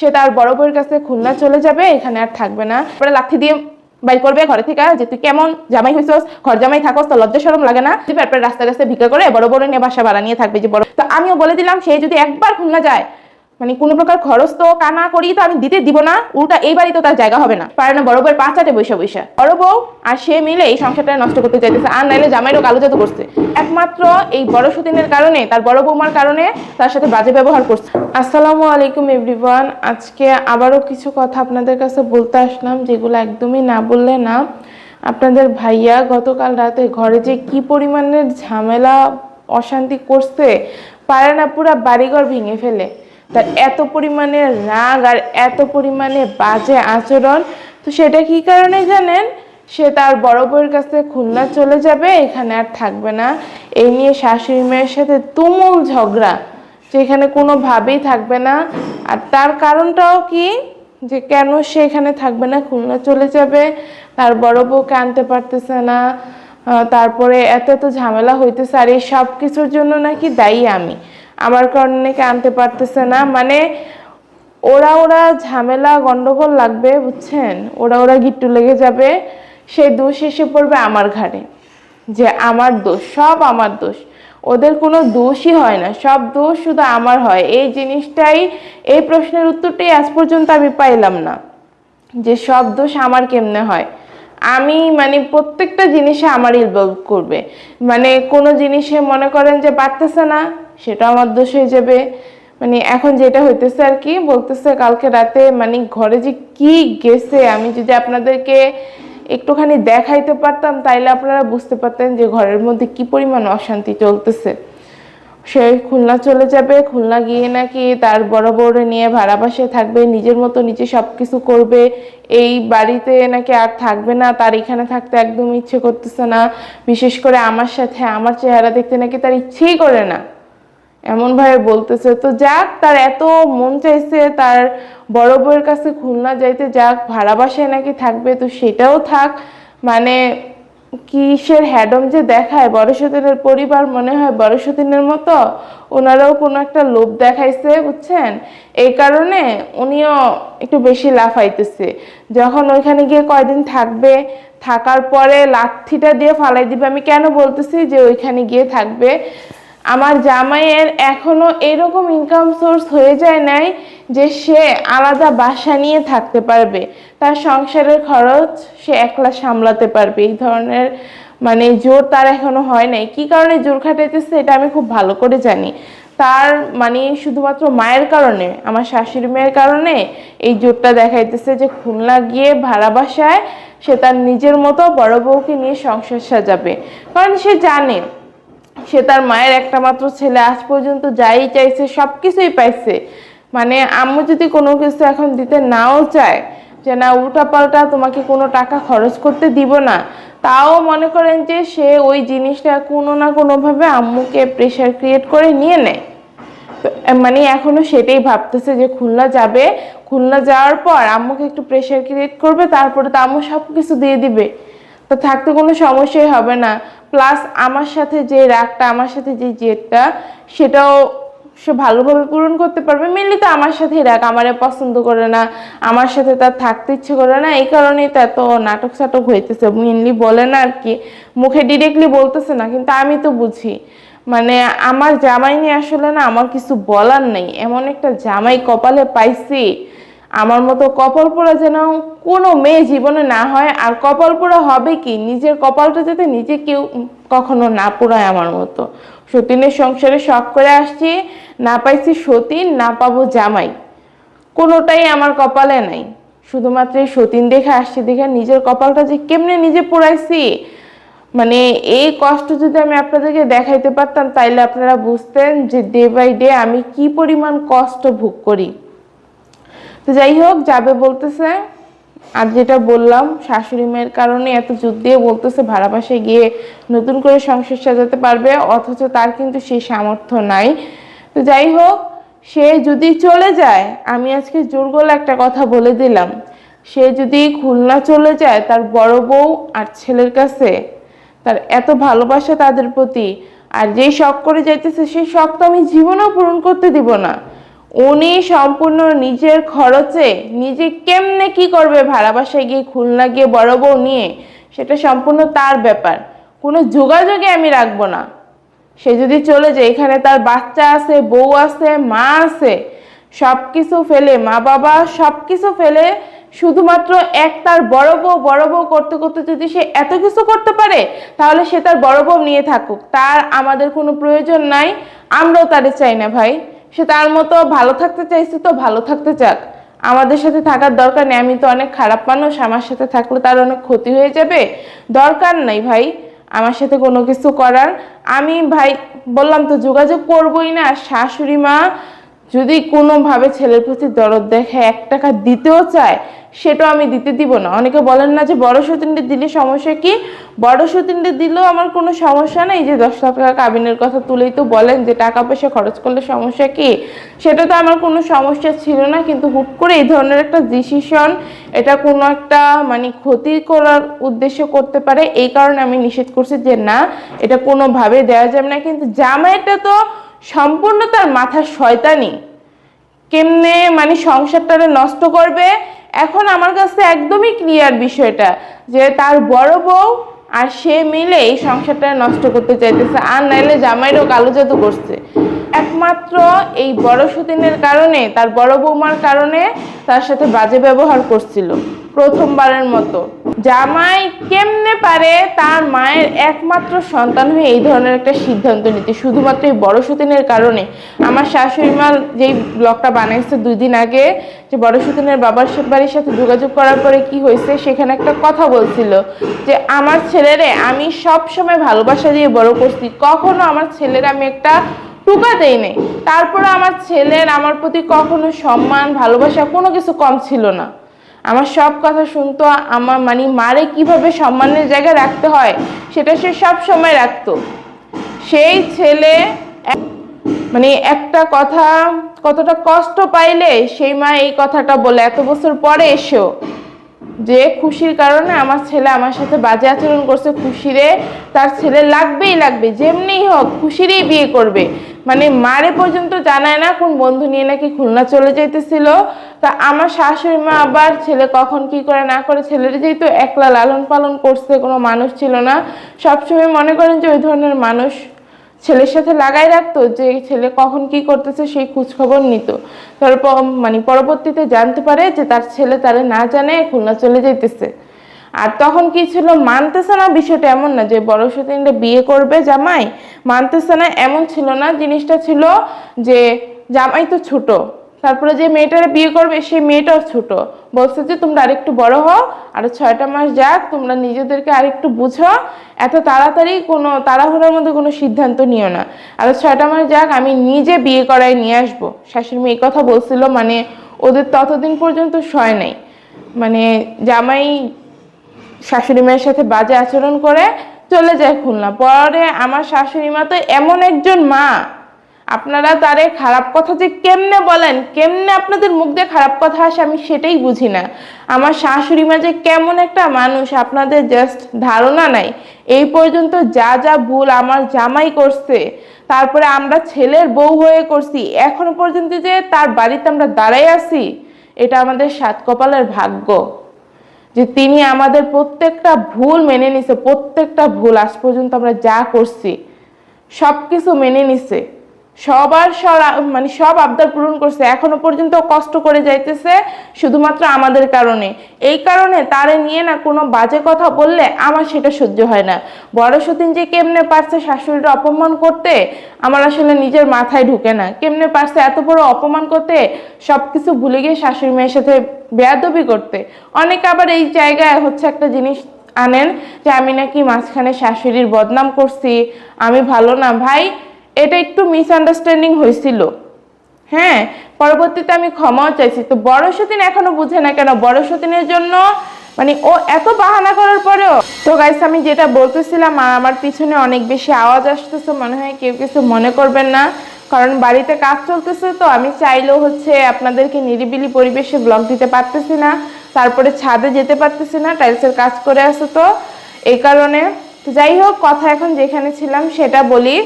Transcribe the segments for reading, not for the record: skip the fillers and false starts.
সে তার বড় বউয়ের কাছে খুলনা চলে যাবে, এখানে আর থাকবে না। পরে লাঠি দিয়ে বাই করবে ঘরে থেকে যে তুই কেমন জামাই হইছস, ঘর জামাই থাকস, তো লজ্জা শরম লাগে না? তারপরে রাস্তা রাস্তায় ভিক্ষা করে বড় বড় নিয়ে বাসা ভাড়া নিয়ে থাকবে যে বড়। তো আমিও বলে দিলাম সে যদি একবার খুলনা যায়, মানে কোনো প্রকার খরচ তো কানা করি তো আমি দিতে দিব না, উল্টা এই বাড়ি তো তার জায়গা হবে না। পারে না বড় বউয়ের পা চাটে বৈশা বৈশা। বড় বউ আর সে মিলে এই সংসারটা নষ্ট করতে চাইতেছে, আর নাইলে জামাইরও কালো জাদু করছে। একমাত্র এই বড় সতীনের কারণে, তার বড় বৌমার কারণে তার সাথে বাজে ব্যবহার করছে। আসসালামু আলাইকুম এভরিওয়ান। আজকে আবারও কিছু কথা আপনাদের কাছে বলতে আসলাম, যেগুলো একদমই না বললে না। আপনাদের ভাইয়া গতকাল রাতে ঘরে যে কি পরিমাণের ঝামেলা অশান্তি করছে, পারে না পুরা বাড়িঘর ভেঙে ফেলে। তার এত পরিমাণে রাগ আর এত পরিমাণে বাজে আচরণ। তো সেটা কি কারণে জানেন? সে তার বড় বউয়ের কাছে খুলনা চলে যাবে, এখানে আর থাকবে না। এই নিয়ে শাশুড়ি মায়ের সাথে তুমুল ঝগড়া, যে এখানে কোনোভাবেই থাকবে না। আর তার কারণটাও কি, যে কেন সে এখানে থাকবে না, খুলনা চলে যাবে, তার বড় বউকে আনতে পারতেছে না, তারপরে এত এত ঝামেলা হইতেছে। আর এই সব কিছুর জন্য নাকি দায়ী আমি, আমার কারণে নাকি আনতে পারতেছে না। মানে ওরা ঝামেলা গন্ডগোল লাগবে, বুঝছেন? ওরা গিট্টু লেগে যাবে, সেই দোষ এসে পড়বে আমার ঘাড়ে, যে আমার দোষ, সব আমার দোষ। ওদের কোনো দোষই হয় না, সব দোষ শুধু আমার হয়। এই জিনিসটাই, এই প্রশ্নের উত্তরটাই আজ পর্যন্ত আমি পাইলাম না, যে সব দোষ আমার কেমনে হয়। আমি মানে প্রত্যেকটা জিনিসে আমার ইনভলভ করবে, মানে কোনো জিনিসে মনে করেন যে পারতেছে না, সেটা আমার দোষ হয়ে যাবে। মানে এখন যেটা হইতেছে আর কি, বলতেছে কালকে রাতে মানে ঘরে যে কি গেছে, আমি যদি আপনাদেরকে একটুখানি দেখাইতে পারতাম তাইলে আপনারা বুঝতে পারতেন যে ঘরের মধ্যে কি পরিমাণ অশান্তি চলতেছে। সে খুলনা চলে যাবে, খুলনা গিয়ে নাকি তার বড় বউরে নিয়ে ভাড়া বাসায় থাকবে, নিজের মতো নিজে সবকিছু করবে। এই বাড়িতে নাকি আর থাকবে না, তার এখানে থাকতে একদম ইচ্ছে করতেছে না। বিশেষ করে আমার সাথে আমার চেহারা দেখতে নাকি তার ইচ্ছেই করে না, এমন ভাবে বলতেছে। তো যাক, তার এত মন চাইছে তার বড় বউয়ের কাছে খুলনা যাইতে, যাক ভাড়া বাসায় নাকি থাকবে, তো সেটাও থাক। মানে কিসের হ্যাডম যে দেখায় বড় সতীনের পরিবার, মনে হয় বড় সতীনের মতো ওনারাও কোনো একটা লোভ দেখাইছে, বুঝছেন? এই কারণে উনিও একটু বেশি লাফাইতেছে। যখন ওইখানে গিয়ে কয়দিন থাকবে, থাকার পরে লাথিটা দিয়ে ফালাই দিবে। আমি কেন বলতেছি যে ওইখানে গিয়ে থাকবে? আমার জামাইয়ের এখনো এরকম ইনকাম সোর্স হয়ে যায় নাই যে সে আলাদা বাসা নিয়ে থাকতে পারবে, তার সংসারের খরচ সে একলা সামলাতে পারবে। এই ধরনের মানে জোর তার এখনো হয় নাই। কি কারণে জোর খাটাইতেছে এটা আমি খুব ভালো করে জানি। তার মানে শুধুমাত্র মায়ের কারণে, আমার শাশুড়ি মায়ের কারণে এই জোরটা দেখাইতেছে, যে খুলনা গিয়ে ভাড়া বাসায় সে তার নিজের মতো বড় বউকে নিয়ে সংসার সাজাবে। কারণ সে জানে সে তার মায়ের একটা মাত্র ছেলে, আজ পর্যন্ত যাই চাইছে সবকিছুই পাইছে। মানে আম্মু যদি কোনো কিছু এখন দিতে নাও চায়, যে না উল্টাপাল্টা তোমাকে কোনো টাকা খরচ করতে দিব না, তাও মনে করেন যে সে ওই জিনিসটা কোনো না কোনোভাবে আম্মুকে প্রেশার ক্রিয়েট করে নিয়ে নেয়। মানে এখনো সেটাই ভাবতেছে যে খুলনা যাবে, খুলনা যাওয়ার পর আম্মুকে একটু প্রেশার ক্রিয়েট করবে, তারপরে তো আম্মু সবকিছু দিয়ে দিবে, তো থাকতে কোনো সমস্যাই হবে না। প্লাস আমার সাথে যে রাগটা, আমার সাথে যে জেদটা, সেটাও সে ভালোভাবে পূরণ করতে পারবে। মেনলি তো আমার সাথেই রাগ, আমারে পছন্দ করে না, আমার সাথে তার থাকতে ইচ্ছে করে না, এই কারণেই তো এত নাটক সাটক হইতেছে। মেনলি বলে না আর কি, মুখে ডিরেক্টলি বলতেছে না, কিন্তু আমি তো বুঝি। মানে আমার জামাই নিয়ে আসলে না আমার কিছু বলার নেই, এমন একটা জামাই কপালে পাইছি, আমার মতো কপাল পোড়া যেন কোনো মেয়ে জীবনে না হয়। আর কপাল পোড়া হবে কি, নিজের কপালটা যাতে নিজে কেউ কখনো না পোড়ায় আমার মতো। সতীনের সংসারে শখ করে আসছি, না পাইছি সতীন, না পাবো জামাই, কোনোটাই আমার কপালে নাই। শুধুমাত্র এই সতীন দেখে আসছি, দেখে নিজের কপালটা যে কেমনে নিজে পোড়াইছি, মানে এই কষ্ট যদি আমি আপনাদেরকে দেখাইতে পারতাম তাইলে আপনারা বুঝতেন যে ডে বাই ডে আমি কি পরিমাণ কষ্ট ভোগ করি। তো যাই হোক, যাবে বলতেছে। আর যেটা বললাম, শাশুড়ি মায়ের কারণে এত জোর দিয়ে বলতেছে ভাড়া বাসায় গিয়ে নতুন করে সংসার সাজাতে পারবে, অথচ তার কিন্তু সেই সামর্থ্য নাই। তো যাই হোক, সে যদি চলে যায়, আমি আজকে জোর গলা একটা কথা বলে দিলাম, সে যদি খুলনা চলে যায় তার বড় বউ আর ছেলের কাছে, তার এত ভালোবাসা তাদের প্রতি, আর যেই শখ করে যাইতেছে সেই শখ তো আমি জীবনেও পূরণ করতে দিব না। উনি সম্পূর্ণ নিজের খরচে নিজে কেমনে কি করবে, ভাড়া বাসায় গিয়ে খুলনা গিয়ে বড় বউ নিয়ে, সেটা সম্পূর্ণ তার ব্যাপার। কোনো যোগাযোগে আমি রাখবো না। সে যদি চলে যায়, এখানে তার বাচ্চা আছে, বউ আছে, মা আছে, সবকিছু ফেলে, মা বাবা সবকিছু ফেলে শুধুমাত্র তার বড় বউ করতে করতে যদি সে এত কিছু করতে পারে, তাহলে সে তার বড় বউ নিয়ে থাকুক, তার আমাদের কোনো প্রয়োজন নাই, আমরাও তারে চাই না ভাই। সে তার মতো ভালো থাকতে চাইছে তো ভালো থাকতে চাক, আমাদের সাথে থাকার দরকার নেই। আমি তো অনেক খারাপ মানুষ, আমার সাথে থাকলে তার অনেক ক্ষতি হয়ে যাবে, দরকার নাই ভাই আমার সাথে কোনো কিছু করার। আমি ভাই বললাম তো যোগাযোগ করবই না। শাশুড়ি মা যদি কোনোভাবে ছেলের প্রতি দরদ দেখে 1 টাকা দিতেও চায়, সেটাও আমি দিতে দিব না। অনেকে বলেন না যে বড় সতীনটা দিলে সমস্যা কি? বড় সতীনটা দিলেও আমার কোনো সমস্যা নেই। যে 10 লাখ টাকা কাবিনের কথা তুলেই তো বলেন যে টাকা পয়সা খরচ করলে সমস্যা কি? সেটা তো আমার কোনো সমস্যা ছিল না, কিন্তু হুট করে এই ধরনের একটা ডিসিশন, এটা কোনো একটা মানে ক্ষতি করার উদ্দেশ্য করতে পারে, এই কারণে আমি নিষেধ করছি যে না, এটা কোনোভাবে দেওয়া যাবে না। কিন্তু জামাইটা তো সম্পূর্ণ তার মাথার শয়তানি, কেমনে মানে সংসারটারে নষ্ট করবে। এখন আমার কাছে একদমই ক্লিয়ার বিষয়টা, যে তার বড় বউ আর সে মিলে এই সংসারটা নষ্ট করতে চাইতেছে, আর নাইলে জামাইরও কালো জাদু করছে। একমাত্র এই বড় সতীনের কারণে, তার বড় বৌমার কারণে তার সাথে বাজে ব্যবহার করছিল প্রথমবারের মতো। জামাই কেমনে পারে তার মায়ের একমাত্র সন্তান হয়ে এই ধরনের একটা সিদ্ধান্ত নিতে, শুধুমাত্র এই বড় সতীনের কারণে। আমার শাশুড়ি মা যেই ব্লগটা বানাইছে 2 দিন আগে, যে বড় সতীনের বাবার বাড়ির সাথে যোগাযোগ করার পরে কি হয়েছে, সেখানে একটা কথা বলছিল যে আমার ছেলেরে আমি সব সময় ভালোবাসা দিয়ে বড় করছি, কখনো আমার ছেলের আমি একটা টুকা দেই নাই। তারপরে আমার ছেলের আমার প্রতি কখনো সম্মান ভালোবাসা কোনো কিছু কম ছিল না। আমার সব কথা শুনতো, আমার মানে মারে কিভাবে সম্মানের জায়গায় রাখতে হয় সেটা সে সব সময় রাখতো। সেই ছেলে মানে একটা কথা কতটা কষ্ট পাইলে সেই মা এই কথাটা বলে, এত বছর পরে এসেও, যে খুশির কারণে আমার ছেলে আমার সাথে বাজে আচরণ করছে, খুশিরে তার ছেলে লাগবেই লাগবে, যেমনিই হোক খুশিরই বিয়ে করবে। মানে মারে পর্যন্ত জানায় না কোন বন্ধু নিয়ে নাকি খুলনা চলে যাইতেছিল। তা আমার শাশুড়ি মা আবার ছেলে কখন কি করে না করে, ছেলের যেহেতু একলা লালন পালন করছে, কোনো মানুষ ছিল না, সবসময় মনে করেন যে ওই ধরনের মানুষ ছেলের সাথে লাগাই রাখতো, যে ছেলে কখন কি করতেছে সেই খোঁজ খবর নিত। তারপর মানে পরবর্তীতে জানতে পারে যে তার ছেলে তারে না জানে খুলনা চলে যাইতেছে। আর তখন কি ছিল, মানতেছে না। বিষয়টা এমন না যে বড় সতীনটা বিয়ে করবে জামাই, মানতেছে না এমন ছিল না। জিনিসটা ছিল যে জামাই তো ছোট, তারপরে যে মেয়েটারে বিয়ে করবে সেই মেয়েটাও ছোট। বলছে যে তোমরা আরেকটু বড় হও, আরো 6টা মাস যাক, তোমরা নিজেদেরকে আরেকটু বুঝো, এত তাড়াতাড়ি কোনো তাড়াহুড়োর মধ্যে কোনো সিদ্ধান্ত নিও না, আরো 6টা মাস যাক, আমি নিজে বিয়ে করাই নিয়ে আসবো। শাশুড়ি মেয়ে এই কথা বলছিল, মানে ওদের ততদিন পর্যন্ত সয় নাই। মানে জামাই শাশুড়ি মায়ের সাথে বাজে আচরণ করে চলে যায় খুলনা। পরে আমার শাশুড়ি মা তো এমন একজন মা, আপনারা তারে খারাপ কথা যে কেমনে বলেন, কেমনে আপনাদের মুখ দিয়ে খারাপ কথা আসে আমি সেটাই বুঝি না। আমার শাশুড়ি মা যে কেমন একটা মানুষ আপনাদের জাস্ট ধারণা নাই। এই পর্যন্ত যা যা ভুল আমার জামাই করছে, তারপরে আমরা ছেলের বউ হয়ে করছি, এখনো পর্যন্ত যে তার বাড়িতে আমরা দাঁড়াই আছি, এটা আমাদের 7 কপালের ভাগ্য যে তিনি আমাদের প্রত্যেকটা ভুল মেনে নিছে। প্রত্যেকটা ভুল আজ পর্যন্ত আমরা যা করছি সবকিছু মেনে নিছে, সবার মানে সব আবদার পূরণ করছে, এখনো পর্যন্ত কষ্ট করে যাইতেছে শুধুমাত্র আমাদের কারণে। এই কারণে তারে নিয়ে না কোনো বাজে কথা বললে আমার সেটা সহ্য হয় না। বড় সতীন যে কেমনে পারছে শাশুড়ির অপমান করতে, আমার আসলে নিজের মাথায় ঢুকে না। কেমনে পারছে এত বড় অপমান করতে, সবকিছু ভুলে গিয়ে শাশুড়ি মেয়ের সাথে বেয়াদবি করতে। অনেকে আবার এই জায়গায় হচ্ছে একটা জিনিস আনেন যে আমি নাকি মাঝখানে শাশুড়ির বদনাম করছি, আমি ভালো না। ভাই এটা একটু মিসআন্ডারস্ট্যান্ডিং হয়েছিল, হ্যাঁ, পরবর্তীতে আমি ক্ষমাও চাইছি। তো বড় সতীন এখনো বুঝে না কেন? বড় সতীনের জন্য মানে ও এত বাহানা করার পরেও। তো গাইস আমি যেটা বলতেছিলাম, আমার পিছনে অনেক বেশি আওয়াজ আসতেছে, মনে হয় কেউ কিছু মনে করবেন না, কারণ বাড়িতে কাজ চলতেছে। তো আমি চাইলেও হচ্ছে আপনাদেরকে নিরিবিলি পরিবেশে ব্লগ দিতে পারতেছি না, তারপরে ছাদে যেতে পারতেছি না, টাইলসের কাজ করে আছে তো এই কারণে। তো যাই হোক, কথা এখন যেখানে ছিলাম সেটা বলি।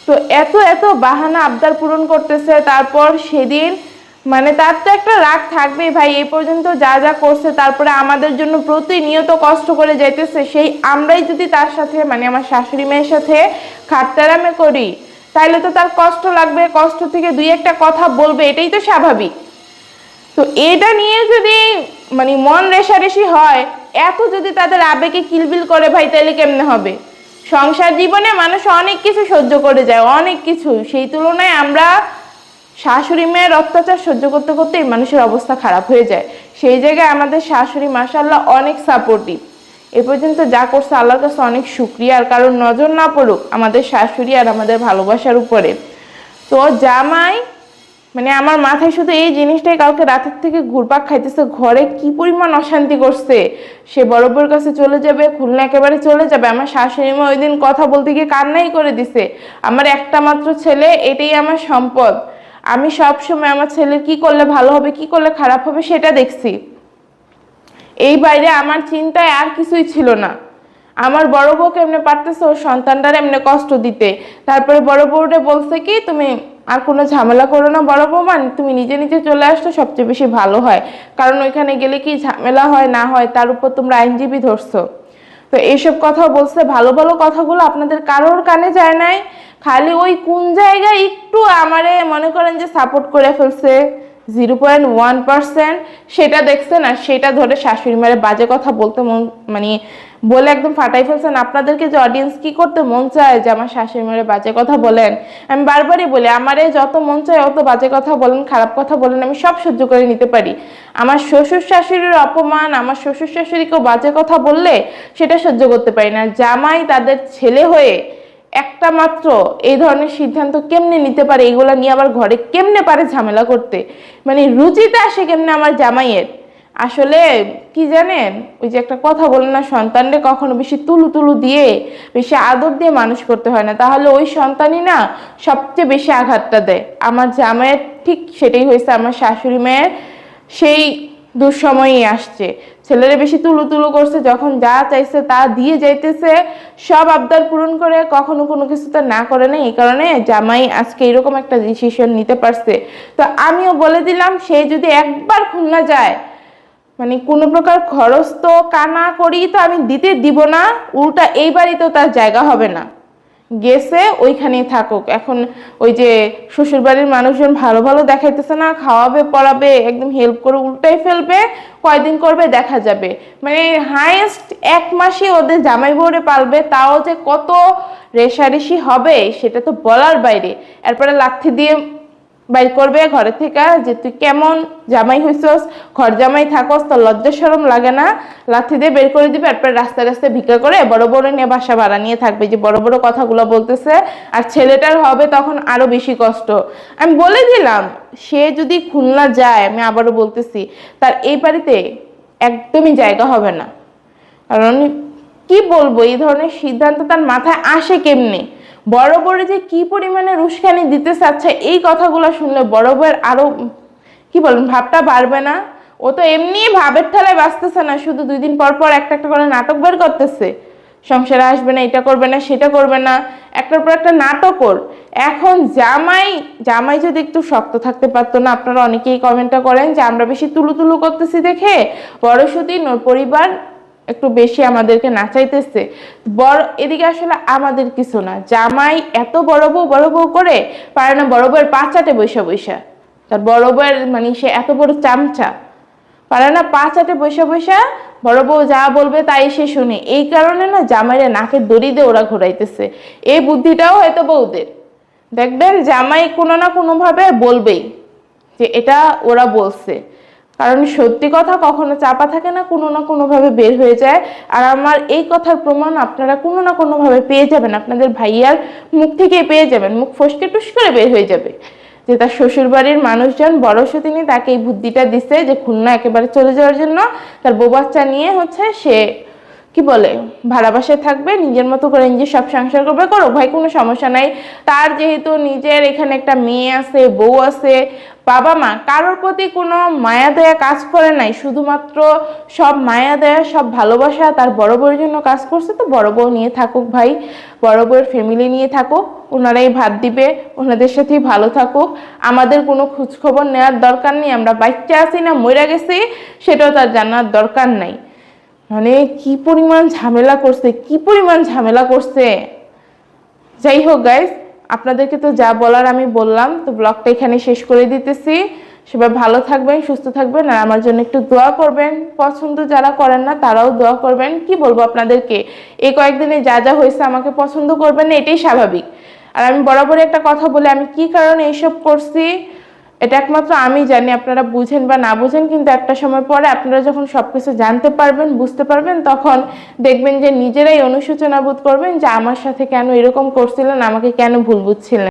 তো এত এত বাহানা আবদার পূরণ করতেছে। তারপর সেদিন মানে তার তো একটা রাগ থাকবেই ভাই, এই পর্যন্ত যা যা করছে, তারপরে আমাদের জন্য প্রতিনিয়ত কষ্ট করে যাইতেছে, সেই আমরাই যদি তার সাথে মানে আমার শাশুড়ি মেয়ের সাথে খাট্টারামে করি, তাইলে তো তার কষ্ট লাগবে, কষ্ট থেকে দুই একটা কথা বলবে, এটাই তো স্বাভাবিক। তো এটা নিয়ে যদি মানে মন রেষারেষি হয়, এত যদি তাদের আবেগে কিলবিল করে ভাই, তাহলে কেমনে হবে? সংসার জীবনে মানুষ অনেক কিছু সহ্য করে যায়, অনেক কিছু, সেই তুলনায় আমরা শাশুড়ি মেয়ের অত্যাচার সহ্য করতে করতেই মানুষের অবস্থা খারাপ হয়ে যায়। সেই জায়গায় আমাদের শাশুড়ি মাশাআল্লাহ অনেক সাপোর্টিভ, এ পর্যন্ত যা করছে আল্লাহর কাছে অনেক শুকরিয়া। আর কারণ নজর না পড়ুক আমাদের শাশুড়ি আর আমাদের ভালোবাসার উপরে। তো জামাই মানে আমার মাথায় শুধু এই জিনিসটাই কালকে রাতের থেকে ঘুরপাক খাইতেছে, ঘরে কি পরিমাণ অশান্তি করছে। সে বড় বউর কাছে চলে যাবে, খুলনা একেবারে চলে যাবে। আমার শাশুড়ি মা ওই দিন কথা বলতে গিয়ে কান্নাই করে দিছে, আমার একটা মাত্র ছেলে, এটাই আমার সম্পদ, আমি সব সময় আমার ছেলের কি করলে ভালো হবে, কি করলে খারাপ হবে সেটা দেখছি, এই বাইরে আমার চিন্তায় আর কিছুই ছিল না। আমার বড় বউ কেমনে পারতেছে ওর সন্তানটার এমনি কষ্ট দিতে। তারপরে বড় বউটা বলছে কি, তুমি আর কোনো ঝামেলা করো না বড় বৌমা, তুমি নিজে নিজে চলে আসতো সবচেয়ে বেশি ভালো হয়, কারণ ওইখানে গেলে কি ঝামেলা হয় না হয়, তার উপর তোমরা আইনজীবী ধরছো। তো এইসব কথা বলছে, ভালো ভালো কথাগুলো আপনাদের কারোর কানে যায় নাই, খালি ওই কোন জায়গায় একটু আমারে মনে করেন যে সাপোর্ট করে ফেলছে 0.1%, সেটা দেখছেন, আর সেটা ধরে শাশুড়ি মায়ের বাজে কথা বলতে মন মানে বলে একদম ফাটাই ফেলছেন। আপনাদেরকে যে অডিয়েন্স কি করতে মন চায় যে আমার শাশুড়ি মায়ের বাজে কথা বলেন, আমি বারবারই বলি আমারে যত মন চায় অত বাজে কথা বলেন, খারাপ কথা বলেন, আমি সব সহ্য করে নিতে পারি। আমার শ্বশুর শাশুড়ির অপমান, আমার শ্বশুর শাশুড়িকেও বাজে কথা বললে সেটা সহ্য করতে পারি না। জামাই তাদের ছেলে হয়ে একটা মাত্র এই ধরনের সিদ্ধান্ত কেমনে নিতে পারে, এগুলা নিয়ে আবার ঘরে কেমনে পারে ঝামেলা করতে, মানে রুচিতে আসে কেমনে আমার জামাইয়ের। আসলে কি জানেন, ওই যে একটা কথা বলেন না, সন্তানরে কখনো বেশি তুলু তুলু দিয়ে বেশি আদর দিয়ে মানুষ করতে হয় না, তাহলে ওই সন্তানই না সবচেয়ে বেশি আঘাতটা দেয়। আমার জামাইয়ের ঠিক সেটাই হয়েছে, আমার শাশুড়ি মায়ের সেই দুঃসময়ই আসছে, ছেলেরা বেশি তুলু তুলু করছে, যখন যা চাইছে তা দিয়ে যাইতেছে, সব আবদার পূরণ করে, কখনো কোনো কিছু তো না করে না। এই কারণে জামাই আজকে এরকম একটা ডিসিশন নিতে পারছে। তো আমিও বলে দিলাম, সে যদি একবার খুলনা যায়, মানে কোনো প্রকার খরচ তো কানা করি তো আমি দিতে দিব না, উল্টা এই বাড়িতেও তার জায়গা হবে না, গেছে ওইখানেই থাকুক। এখন ওই যে শ্বশুর বাড়ির মানুষজন ভালো ভালো দেখাইতেছে না, খাওয়াবে পড়াবে একদম হেল্প করে উল্টাই ফেলবে, কয়দিন করবে দেখা যাবে। মানে হাইয়েস্ট 1 মাসই ওদের জামাই বউরে পালবে, তাও যে কত রেশারেশি হবে সেটা তো বলার বাইরে। এরপরে লাথি দিয়ে বাইর করবে ঘরে থেকে, যে তুই কেমন জামাই হইছস, ঘর জামাই থাকস, তোর লজ্জা শরম লাগে না, লাথি দিয়ে বের করে দিবে। এরপর রাস্তায় রাস্তায় ভিক্ষা করে বড় বড় নিয়ে বাসা ভাড়া নিয়ে থাকবে, যে বড় বড় কথাগুলো বলতেছে। আর ছেলেটার হবে তখন আরো বেশি কষ্ট। আমি বলে দিলাম, সে যদি খুলনা যায়, আমি আবারও বলতেছি, তার এই বাড়িতে একদমই জায়গা হবে না। কারণ কি বলবো, এই ধরনের সিদ্ধান্ত তার মাথায় আসে কেমনে, বড় বড় যে কি পরিমাণে উস্কানি দিতে চাচ্ছে, এই কথাগুলো শুনলে বড় বউয়ের আরো কি বলেন ভাবটা বাড়বে না? ও তো এমনি ভাবের ঠেলায় বাঁচতেছে না, শুধু 2 দিন পর পর একটা একটা করে নাটক বের করতেছে, সংসারে আসবে না, এটা করবে না, সেটা করবে না, একটার পর একটা নাটক ওর। এখন জামাই জামাই যদি একটু শক্ত থাকতে পারতো না, আপনারা অনেকেই কমেন্টটা করেন যে আমরা বেশি তুলু তুলু করতেছি দেখে বড় সুদিন ওর পরিবার একটু বেশি আমাদেরকে নাচাইতেছে। বড় এদিকে আসলে আমাদের কিছু না, জামাই এত বড় বউ করে পারে না বড় বউয়ের পাচাটে বৈশা বৈশা, তার বড় বউয়ের মানে সে এত বড় চামচা, পারে না পাচাটে বৈশা বৈশা বড় বউ যা বলবে তাই সে শুনে। এই কারণে না জামাইরে নাকের দড়ি দিয়ে ওরা ঘোরাইতেছে। এই বুদ্ধিটাও হয়তো বউদের, দেখবেন জামাই কোনো না কোনো ভাবে বলবেই যে এটা ওরা বলছে, কারণ সত্যি কথা কখনো চাপা থাকে না, কোনো না কোনো ভাবে বের হয়ে যায়। আর আমার এই কথার প্রমাণ আপনারা কোনো না কোনো ভাবে পেয়ে যাবেন, আপনাদের ভাইয়ার মুখ থেকে পেয়ে যাবেন, মুখ ফসকে টুস করে বের হয়ে যাবে যে তার শ্বশুর বাড়ির মানুষজন বড় সতিনী তাকে এই বুদ্ধিটা দিছে যে খুলনা একেবারে চলে যাওয়ার জন্য, তার বউ বাচ্চা নিয়ে হচ্ছে সে কি বলে ভাড়া বাসায় থাকবে, নিজের মতো করে নিজে সব সংসার করবে, করো ভাই, কোনো সমস্যা নাই। তার যেহেতু নিজের এখানে একটা মেয়ে আছে, বউ আছে, বাবা মা, কারোর প্রতি কোনো মায়া দয়া কাজ করে নাই, শুধুমাত্র সব মায়া দয়া সব ভালোবাসা তার বড় বউয়ের জন্য কাজ করছে। তো বড় বউ নিয়ে থাকুক ভাই, বড় বউয়ের ফ্যামিলি নিয়ে থাকুক, ওনারাই ভাত দিবে, ওনাদের সাথেই ভালো থাকুক। আমাদের কোনো খোঁজখবর নেওয়ার দরকার নেই, আমরা বাচ্চা আছি না মরে গেছি সেটাও তার জানার দরকার নাই। মানে কি পরিমাণ ঝামেলা করছে, কি পরিমাণ ঝামেলা করছে। যাই হোক গাইস, আপনাদেরকে তো যা বলার আমি বললাম, তো ব্লগটা এখানে শেষ করে দিতেছি। সবাই ভালো থাকবেন, সুস্থ থাকবেন, আর আমার জন্য একটু দোয়া করবেন। পছন্দ যারা করেন না তারাও দোয়া করবেন। কি বলবো আপনাদেরকে, এই কয়েকদিনে যা যা হয়েছে আমাকে পছন্দ করবেন না, এটাই স্বাভাবিক। আর আমি বরাবরই একটা কথা বলি, আমি কি কারণে এইসব করছি এটা একমাত্র আমি জানি, আপনারা বুঝেন বা না বুঝেন, কিন্তু একটা সময় পরে আপনারা যখন সবকিছু জানতে পারবেন, বুঝতে পারবেন, তখন দেখবেন যে নিজেরাই অনুশোচনা বোধ করবেন যে আমার সাথে কেন এরকম করছিলেন, আমাকে কেন ভুল বুঝছিলেন।